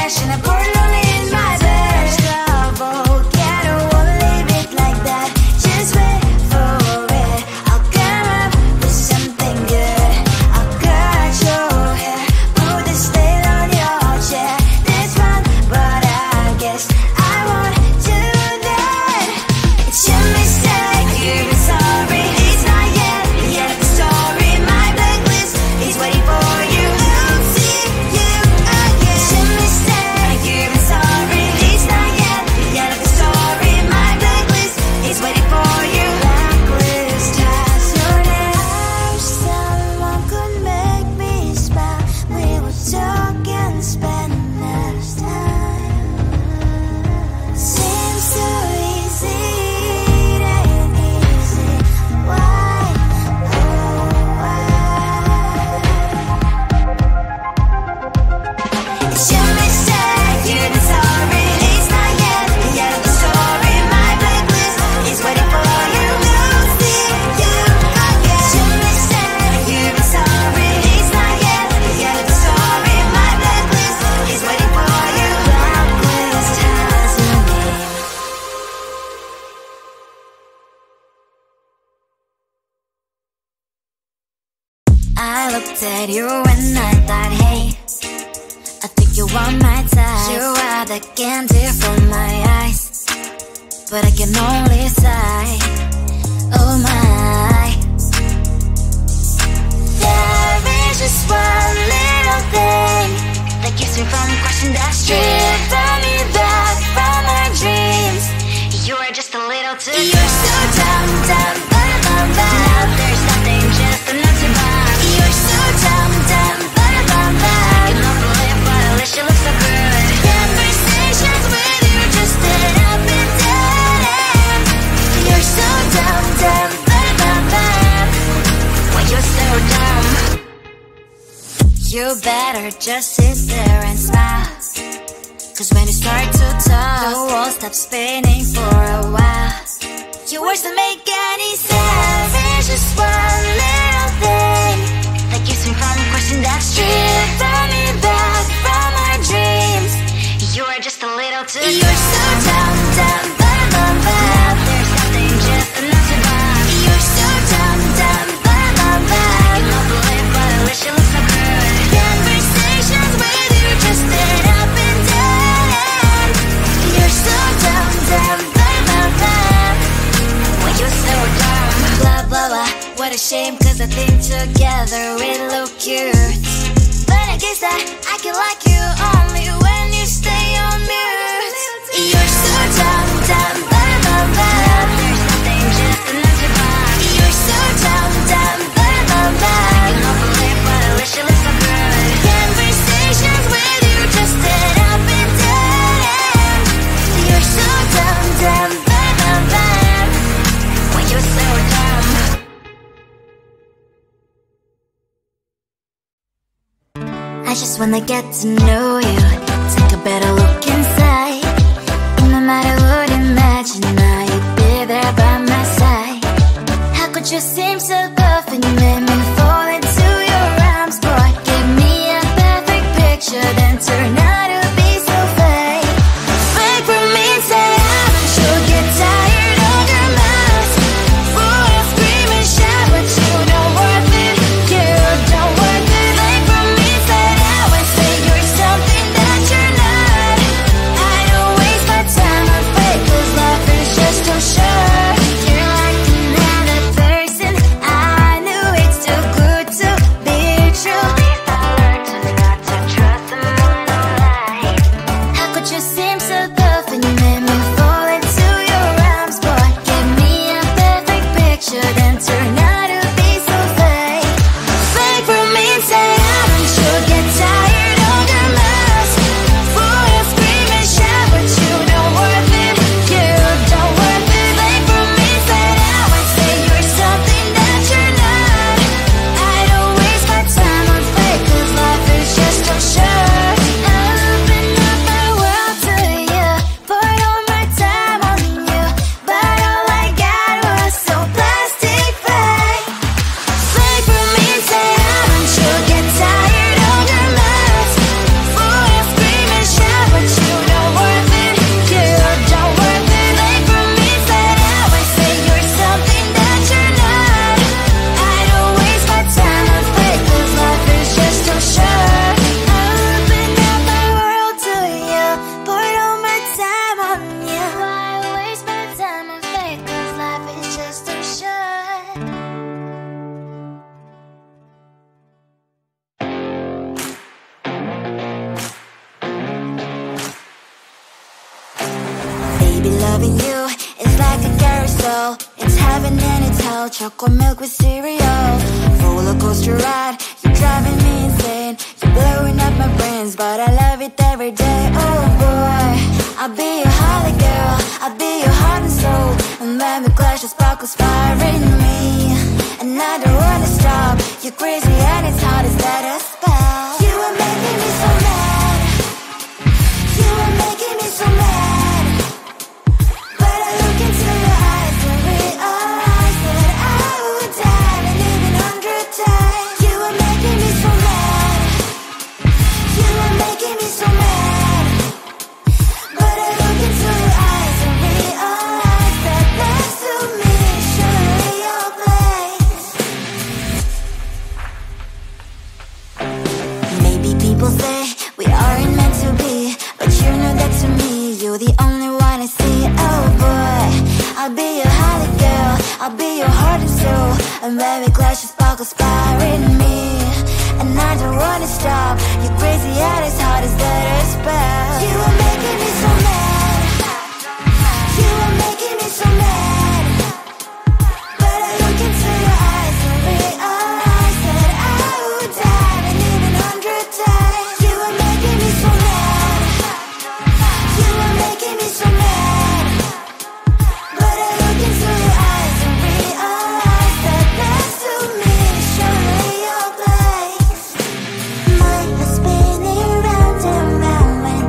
passion, I pour it only in my bed. Trouble, yeah, I don't wanna leave it like that. Just wait for it. I'll come up with something good. I'll cut your hair, put the stain on your chair. This one, but I guess I won't do that. It's your mistake, you're sorry. It's not yet the end of the story. My blacklist is waiting for you. I'll see you again. It's your mistake, you're sorry. It's not yet the end of the story. My blacklist is waiting for you. Blacklist has your name. I wish someone could make me smile. We would talk and spend less time. Seems so easy, it ain't easy. Why? Oh, why? It's your mistake, you're sorry. It's not yet the end of the story. My blacklist is waiting for you. I'll see you again. It's your mistake, you're sorry. It's not yet the end of the story. My blacklist is waiting for you. Blacklist has your name. I looked at you and I thought, hey, I think you are my type. You are the candy from my eyes, but I can only sigh. Oh my. There is just one little thing that keeps me from crossing that street. Driven me back from my dreams. You are just a little too close. You're so dumb, dumb, bum, bum, bum. Now there's nothing, just enough to buy. You're so dumb, dumb, bum, bum, bum. You don't believe, but at least you look so good. Conversations with you just end up in dead end. You're so dumb, dumb, bum, bum, bum. Why you're so dumb? You better just sit there and smile, 'cause when you start to talk, the world stops spinning for a while. Your words don't make any sense. There's just one little thing that keeps me from crossing that street. Driven me back from my dreams. You are just a little too close. You're so dumb, dumb, bum, bum, bum. There's nothing, just enough to buy. You're so dumb, dumb, bum, bum, bum. You don't believe, but at least you look so good. Conversations with you just end up in dead end. You're so dumb, dumb, bum, bum, bum. Why you're so dumb? Blah, blah, blah. What a shame, 'cause I think together we look cute. But I guess that I can like you only when you stay on mute. You're so dumb, dumb, bum, bum, bum. There's nothing, just enough to buy. You're so dumb, dumb, bum, bum, bum. You don't believe, but at least you look so good. Conversations with you just end up in dead end. You're so dumb, dumb, bum, bum, bum. Why you're so dumb? I just wanna get to know you, take a better look inside. No matter what, imagine now you'd be there by my side. How could you seem so good when you made me fall into your arms, boy? Give me a perfect picture, then turn out to be so fake. Fake for me, say you'll get tired of your mouth. Boy, I'll scream and shout, but you don't worth it. You don't worth it. Fake for me, say and say you're something that you're not. I don't waste my time on fake, 'cause life is just too short. You're like another person. I knew it's too Baby, loving you is like a carousel. It's heaven and it's hell. Chocolate milk with cereal. Roller coaster ride, you're driving me insane. You're blowing up my brains, but I love it every day. Oh boy, I'll be your holly girl, I'll be your heart and soul. And when we clash, the sparkles fire in me. And I don't wanna stop. You're crazy and it's hard as that a spell. You are making me so mad. You are making me so mad. But I look into your eyes and realize that I would die and even 100 times. You are making me so mad. You are making me so mad. But I look into your eyes and realize that next to me is surely your place. Maybe people say we aren't meant to be, but you know that to me, you're the only one I see. Oh boy, I'll be your holly girl, I'll be your heart and soul. And when we clash, the sparkles fire in me. And I don't wanna stop. You're crazy and as hard as that a spell. You are making me so mad. You are making me so mad. But I look into your eyes and realize that I would die and even 100 times. You are making me so mad. You are making me so mad. But I look into your eyes and realize that next to me is surely your place. Mind was spinning round and round when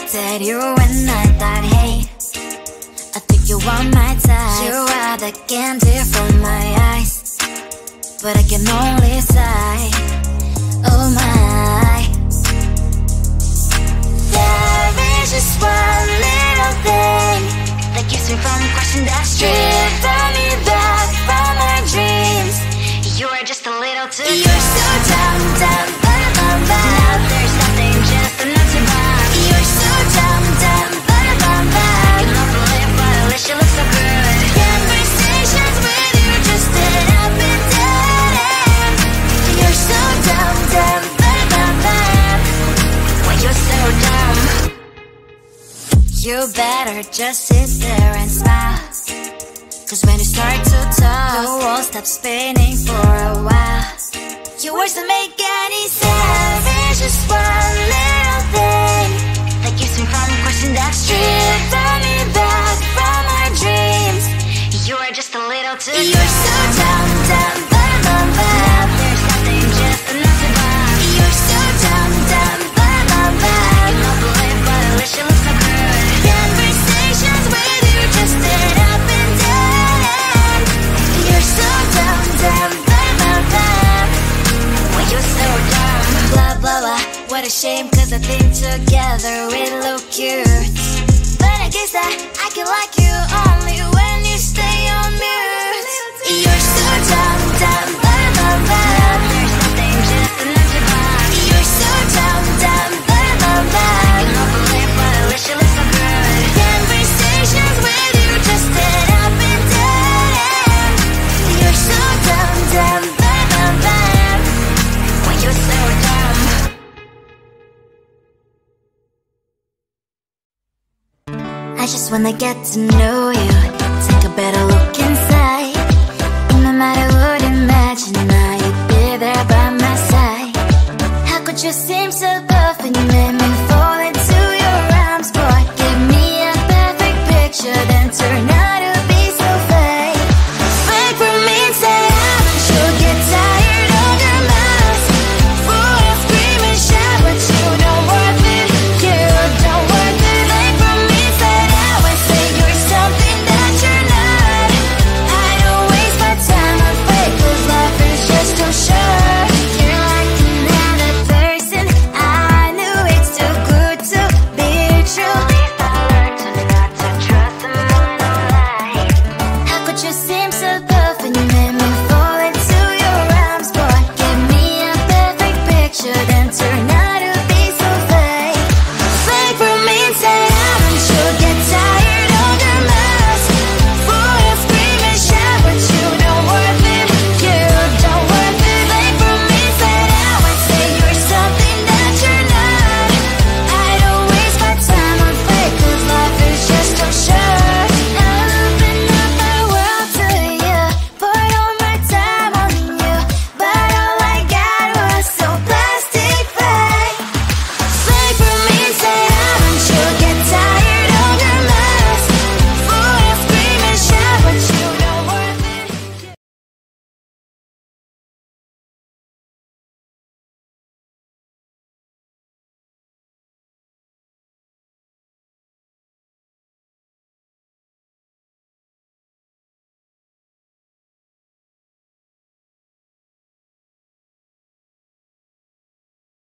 looked at you and I thought, hey, I think you want my type. You are the candy from my eyes, but I can only sigh, oh my. There is just one little thing that keeps me from crossing that street. Stripping me back from my dreams. You are just a little too close. You're so dumb, dumb, bum, bum, bum. Now there's nothing just enough to buy. You're so dumb, dumb, bum, bum, bum. You don't believe, but at least you look so good. Conversations with you just end up in dead end. You're so dumb, dumb, bum, bum, bum. Why you're so dumb? You better just sit there and smile, 'cause when you start to talk, the world stops spinning for a while. Your words don't make any sense. There's just one little thing that keeps me from crossing that street. Stripping me back from my dreams. You are just a little too close. You're so dumb, dumb, bum, bum, bum. Now there's nothing just enough to buy. You're so dumb, dumb, bum, bum, bum. You don't believe, but at least you look so good. Conversations with you just end up in dead end. You're so dumb, dumb, bum, bum, bum. Why you're so dumb? Blah, blah, blah. What a shame, 'cause I think together we look cute. But I guess that I can like you only when you stay on mute. You're so dumb, dumb, bum, bum, bum. There's nothing just enough to buy. You're so dumb, dumb, bum, bum, bum. You don't believe, but at least you look so good. Conversations with you just end up in dead end. You're so dumb, dumb, bum, bum, bum. Why you're so dumb? I just wanna get to know you, take a better look